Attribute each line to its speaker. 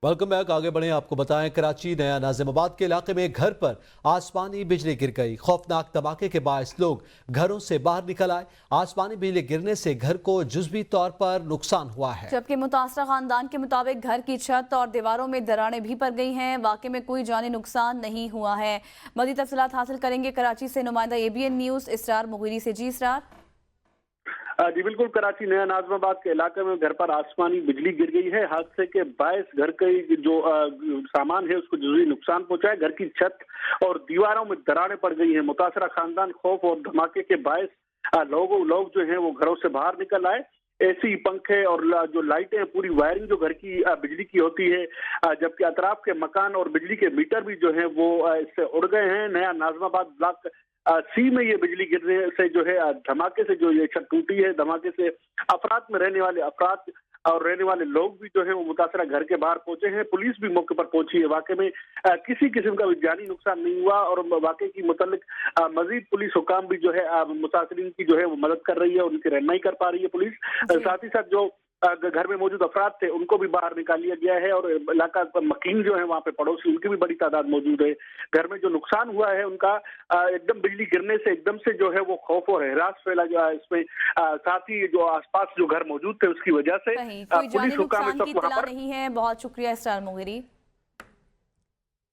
Speaker 1: Welcome back. आगे बढ़े, आपको बताएं कराची नया नाजिमाबाद के इलाके में घर पर आसमानी बिजली गिर गई। खौफनाक धमाके के बायस लोग घरों से बाहर निकल आए। आसमानी बिजली गिरने से घर को जुज़वी तौर पर नुकसान हुआ है,
Speaker 2: जबकि मुतासरा खानदान के मुताबिक घर की छत और दीवारों में दरारें भी पड़ गई हैं। वाकई में कोई जानी नुकसान नहीं हुआ है। मज़ीद तफसीलात हासिल करेंगे कराची से नुमाइंदा ABN न्यूज़ इसरार मुगीरी से। जी इसरार।
Speaker 3: जी बिल्कुल, कराची नया नाज़िमाबाद के इलाके में घर पर आसमानी बिजली गिर गई है। हादसे के बायस घर के जो सामान है उसको जुज़वी नुकसान पहुंचा है। घर की छत और दीवारों में दरारें पड़ गई हैं। मुतासरा खानदान खौफ और धमाके के बायस लोग जो हैं वो घरों से बाहर निकल आए। AC, पंखे और जो लाइटें हैं, पूरी वायरिंग जो घर की बिजली की होती है, जबकि अतराफ के मकान और बिजली के मीटर भी जो हैं वो इससे उड़ गए हैं। नया नाज़िमाबाद ब्लॉक C में ये बिजली गिरने से जो है धमाके से जो ये छत टूटी है, धमाके से अफराद में रहने वाले अफराद और रहने वाले लोग भी जो है वो मुतासरा घर के बाहर पहुंचे हैं। पुलिस भी मौके पर पहुंची है। वाकई में किसी किस्म का भी जानी नुकसान नहीं हुआ और वाकई की मुतल्लिक मजीद पुलिस हुकाम भी जो है मुतासरीन की जो है वो मदद कर रही है और उनकी रहनुमाई कर पा रही है पुलिस। साथ ही साथ जो घर में मौजूद अफराद थे उनको भी बाहर निकाल लिया गया है और इलाका मकीन जो है वहाँ पे पड़ोसी उनकी भी बड़ी तादाद मौजूद है। घर में जो नुकसान हुआ है उनका एकदम बिजली गिरने से एकदम से जो है वो खौफ और हरास फैला गया इसमें। साथ ही जो आसपास जो घर मौजूद थे उसकी वजह से
Speaker 2: कोई जानी
Speaker 3: पुलिस हुकाम
Speaker 2: नुकसान की
Speaker 3: वहाँ
Speaker 2: इत्तला
Speaker 3: पर
Speaker 2: नहीं है। बहुत शुक्रिया इसरार मुगीरी।